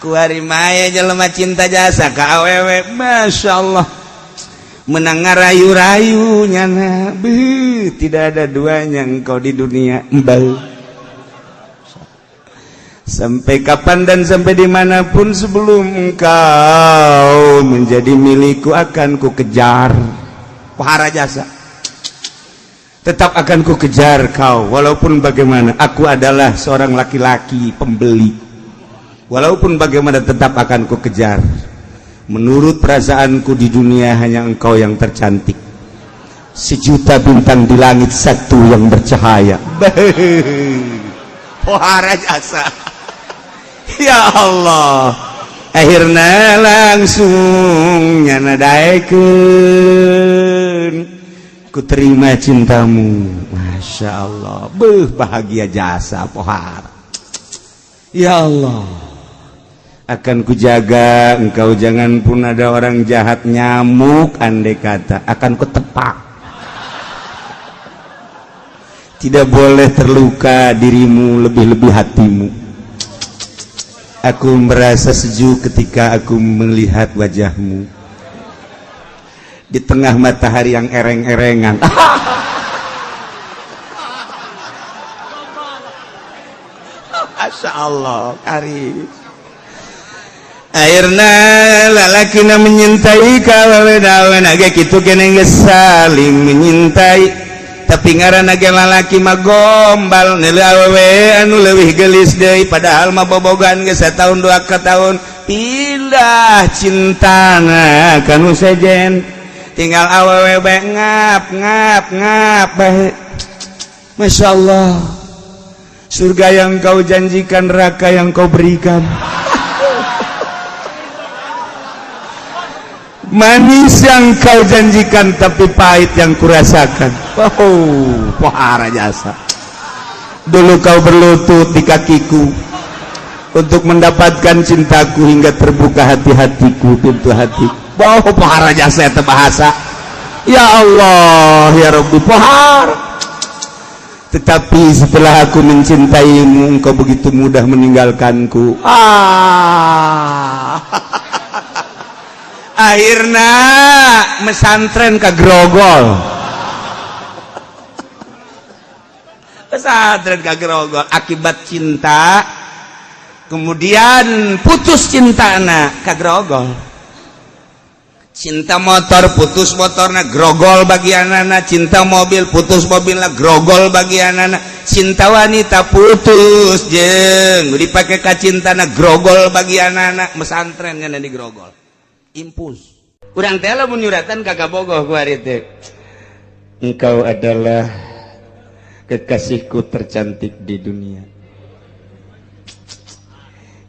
ku hari maya jelema cinta jasa ka awewe, masya Allah menang ngarayu-rayu nyana, tidak ada duanya engkau di dunia mbal. Sampai kapan dan sampai dimanapun sebelum engkau menjadi milikku akan ku kejar. Pohara jasa, tetap akan ku kejar kau walaupun bagaimana. Aku adalah seorang laki-laki pembeli, walaupun bagaimana tetap akan ku kejar. Menurut perasaanku di dunia hanya engkau yang tercantik, sejuta bintang di langit satu yang bercahaya. Pohara jasa. Ya Allah, akhirnya langsung nyana daekeun ku terima cintamu. Masya Allah, bahagia jasa pohara. Ya Allah, akan kujaga engkau, jangan pun ada orang jahat nyamuk andai kata, akan kutepak. Tidak boleh terluka dirimu, lebih-lebih hatimu. Aku merasa sejuk ketika aku melihat wajahmu di tengah matahari yang ereng-erengan. Masya Allah, karim. Akhirnya lalakina menyintai kawawedawan agak gitu kena saling menyintai, tapi ngaranna ge lalaki mah gombal neuleuh awewe anu leuwih geulis deui, padahal mah bobogan geus sataun dua ka taun pindah cintana kanu sejen, tinggal awewe bae ngap bae. Masya Allah, surga yang kau janjikan, neraka yang kau berikan. Manis yang kau janjikan tapi pahit yang kurasakan. Oh, pohara jasa. Dulu kau berlutut di kakiku untuk mendapatkan cintaku hingga terbuka hati-hatiku, pintu hati. Oh, pohara jasa eta bahasa. Ya Allah, ya Rabbi, pohara. Tetapi setelah aku mencintaimu, engkau begitu mudah meninggalkanku. Akhirnya mesantren ke Grogol. Pesantren ke Grogol akibat cinta, kemudian putus cinta anak ke Grogol. Cinta motor putus motorna Grogol bagi anak, cinta mobil putus mobilna Grogol bagi anak, cinta wanita putus jeung dipake ka cintana Grogol bagi anak, mesantren kana di Grogol. Impus. Urang teh lamun nyuratan kakak bogoh ku ari teh. Engkau adalah kekasihku tercantik di dunia.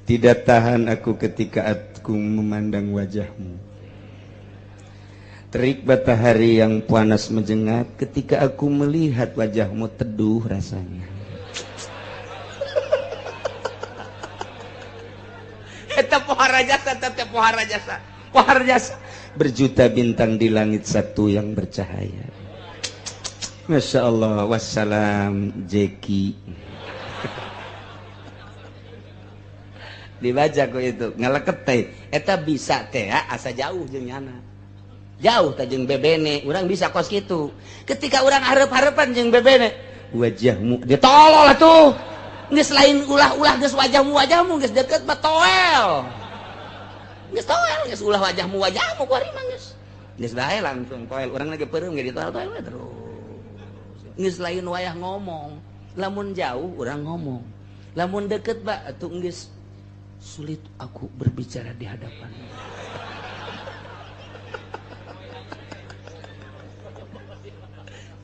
Tidak tahan aku ketika aku memandang wajahmu. Terik matahari yang panas menyengat ketika aku melihat wajahmu, teduh rasanya. Eta pohara jasa, tete pohara jasa. Pohara jasa. Berjuta bintang di langit satu yang bercahaya. Masya Allah. Wassalam Jeki. Dibaca ku itu ngaleket teh. Eta bisa teh asa jauh jeung nyana. Jauh teh jeung bebene. Urang bisa kos kitu. Ketika urang hareup-hareupan jeung bebene, wajahmu ditolol atuh. Geus lain ulah-ulah geus wajahmu geus deket mah toel. Geus toel, geus ulah wajahmu kuari mah geus. Geus bae langsung toel. Urang lagi peureum ge ditoel-toel we terus. Geus lain wayah ngomong. Lamun jauh urang ngomong. Lamun deket ba atuh geus sulit aku berbicara di hadapanmu.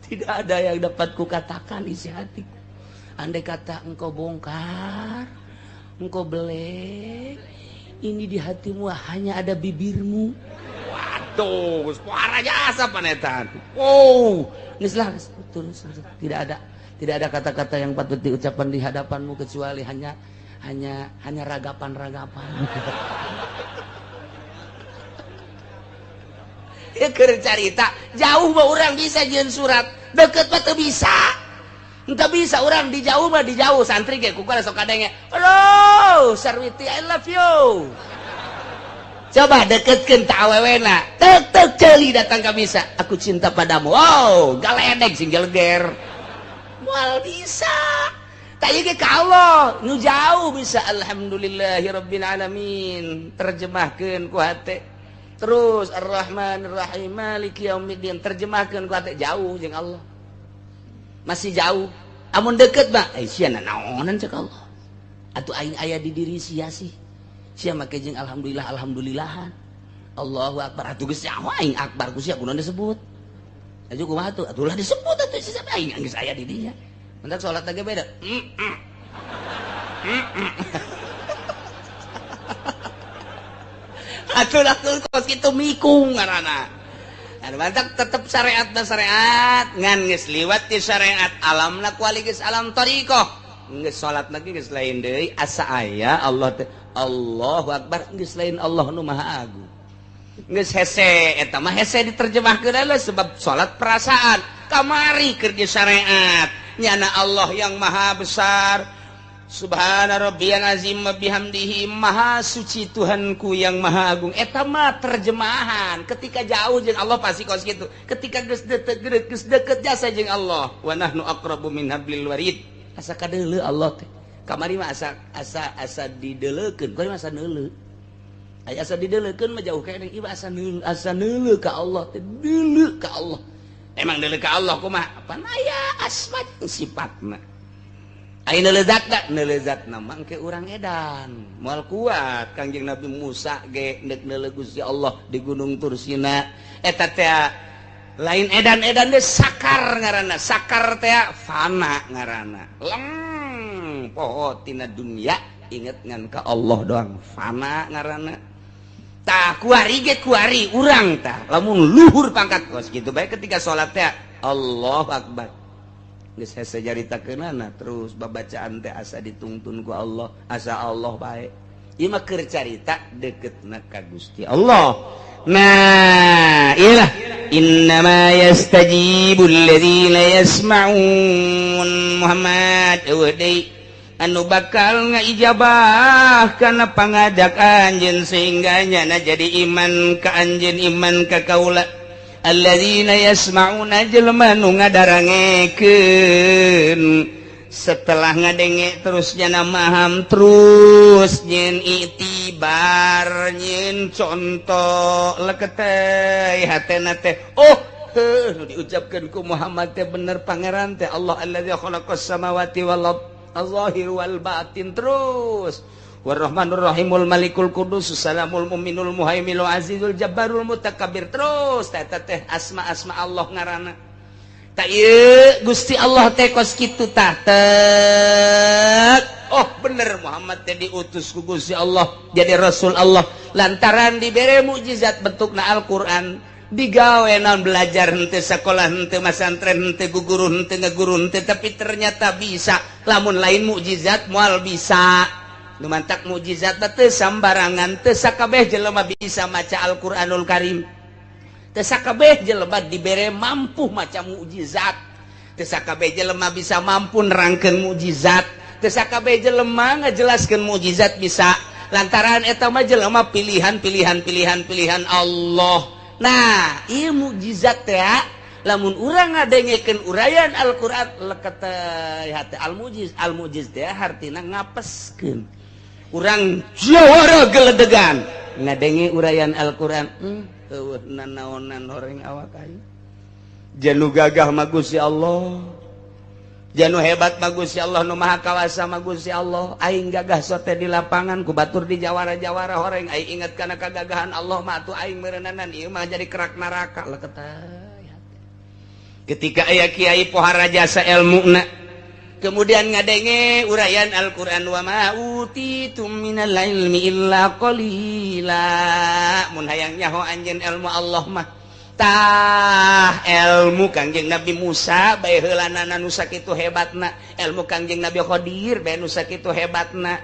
Tidak ada yang dapat kukatakan isi hatiku. Andai kata engkau bongkar, engkau belek, ini di hatimu hanya ada bibirmu. Waduh, suara jasa panetan. Oh, terus tidak ada kata-kata yang patut diucapkan di hadapanmu kecuali hanya ragapan-ragapan. Ya keur carita, jauh mah urang bisa jeung surat, deket mah teu bisa. entah bisa orang dijauh mah dijauh santri ge kukala sok kadenge halo Sarwiti I love you coba deketkeun ta awewena tek ceuli datang ka bisa aku cinta padamu wow galedeg sing gelger moal bisa tanya ke Allah nu jauh bisa alhamdulillahirabbil alamin terjemahkeun ku hate terus ar-rahmanir rahim maliki yaumiddin terjemahkeun ku hate jauh jeung Allah masih jauh amun deket mah sia naonan cek Allah atuh aing aya di diri sia sih sia make jeung alhamdulillahan Allahu akbar atuh geus nyaho aing akbar ku sia kunaon disebut atuh kumaha atuh atuh lah disebut atuh sia aing geus aya di dinya mentak salat lagi beda atuh lah kos kitu mikung ngaranna mantak tetep syariat dan syariat ngan geus liwat ti syariat alamna kuali geus alam tariqah geus salat lagi geus lain deui asa aya Allah Allahu akbar geus lain Allah nu maha agung geus hese eta mah hese diterjemahkeun heula sebab salat perasaan kamari keur di syariat nyana Allah yang maha besar subhana rabbiyal azim wa bihamdihi maha suci Tuhanku yang maha agung eta mah terjemahan ketika jauh jeung Allah pasti kos kitu ketika geus deket jasa jeung Allah wa nahnu aqrabu min hablil warid asa kadeuleu Allah teh kamari mah asa dideuleukeun kamari mah asa neuleu aya asa dideuleukeun mah jauh keneh ieu asa neuleu ka Allah teh deuleu ka Allah emang deuleu ka Allah kumaha apa aya asma sifatna ayeuna lezatna mangke urang edan moal kuat Kangjeng Nabi Musa ge neuk neuleuh Gusti Allah di Gunung Tursina eta teh lain edan-edan teh sakar ngaranna sakar teh fana ngaranna poho tina dunya inget ngan ka Allah doang fana ngaranna tah kuari ge kuari urang tah lamun luhur pangkat kos kitu bae ketika salat teh Allahu akbar geus hese jaritakeunana terus babacaan teh asa ditungtun ku Allah asa Allah bae ieu mah keur carita deketna ka Gusti Allah nah iyalah innama yastajibul ladzina yasma'un Muhammad eueuh deui anu bakal ngaijabah kana pangadak anjeun sehingga nyana jadi iman ka anjeun iman ka kaula alladzina yasma'una jelema nu ngadarangekeun setelah ngadenge terus nyana maham terus nyeun itibar nyeun contoh leketeh hatena teh oh nu diucapkeun ku Muhammad teh bener pangeran teh Allah alladzi khalaqas samawati wal ard az-zahir wal batin terus Warrahmanur Rahimul Malikul Qudus Salamul Muminul Muhaiminul Azizul Jabbarul Mutakabbir terus teh asma-asma Allah ngaranna ta ieu Gusti Allah teh kos kitu tah oh bener Muhammad teh diutus ku Gusti Allah jadi rasul Allah lantaran dibere mukjizat bentukna Al-Qur'an digawe naon belajar henteu sakola henteu masantren henteu guguru henteu ngaguru henteu tapi ternyata bisa lamun lain mukjizat moal bisa numantak mukjizat teh sambarangan teu sakabeh jelema bisa maca Al-Qur'anul Karim teu sakabeh jelema dibere mampu maca mukjizat teu sakabeh jelema bisa mampu nerangkeun mukjizat teu sakabeh jelema ngajelaskeun mukjizat bisa lantaran eta mah jelema pilihan Allah nah ieu mukjizat teh lamun urang ngadengekeun urayan Al-Qur'an leketeh hate al-mujiz teh hartina ngapeskeun urang jawara geledegan ngadenge urayan Al-Qur'an eueuh nanaonan horeng awak aing janu gagah mah Gusti Allah janu hebat mah Gusti Allah nu maha kawasa mah Gusti Allah aing gagah sote di lapangan ku batur di jawara-jawara horeng aing inget kana kagagahan Allah mah atuh aing meureunanan ieu mah jadi kerak neraka leketeh ketika aya kiai pohara jasa ilmuna kemudian ngadenge urayan Al-Qur'an wa ma utitum minal ilmi illa qalila mun hayang nyaho anjeun ilmu Allah mah tah ilmu Kangjeng Nabi Musa bae heulanana nu sakitu hebatna ilmu Kangjeng Nabi Khadir bae nu sakitu hebatna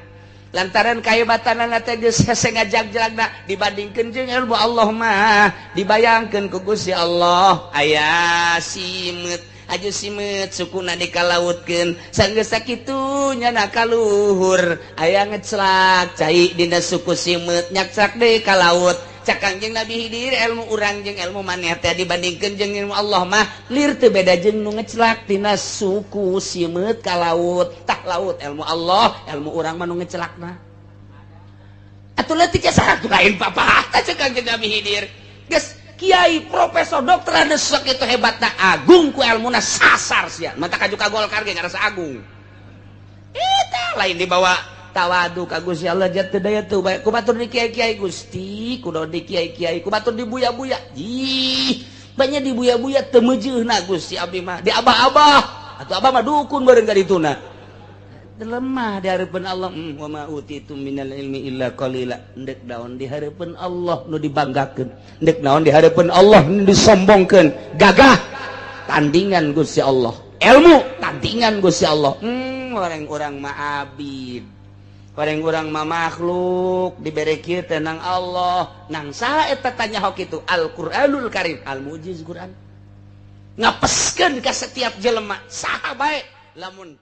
lantaran kahebatanna teh geus hese ngajag-jagna dibandingkeun jeung ilmu Allah mah dibayangkeun ku Gusti Allah aya simeut aju simet sukuna dikalautkeun sanggeus sakitu nyana kaluhur aya ngeclak cai dina suku simet nyaksak deui ka laut cak Kangjeng Nabi Khidir ilmu urang jeung ilmu maneh teh dibandingkeun jeung ilmu Allah mah lir teu beda jeung nu ngeclak tina suku simet ka laut tah laut ilmu Allah ilmu urang mah nu ngeclakna atuh leutik saha tu lain papa tah cak Kangjeng Nabi Khidir geus kiai profesor dokter anu sok itu hebatna agung ku ilmuna sasar sia mata kaju ka Golkar ge ngarasa agung eta lain dibawa tawadu ka Gusti Allah jatuh daya tuh baik kubatur di kiai-kiai Gusti kudu di kiai-kiai kubatur di buya-buya ih banyak di buya-buya teu meujeuhna Gusti abdi mah di abah-abah atuh abah mah dukun bareng ka dituna lemah di hareupeun Allah wa ma utitum minal ilmi illa qalila endek daon di hareupeun Allah nu dibanggakeun endek naon di hareupeun Allah nu disombongkeun gagah tandingan Gusti Allah ilmu tandingan Gusti Allah orang-orang mah abid orang-orang mah makhluk dibere kieu teh nang Allah nang saha eta tanya hok itu Al-Qur'anul Karim al-mujiz Quran ngapeskeun ka setiap jelema saha bae lamun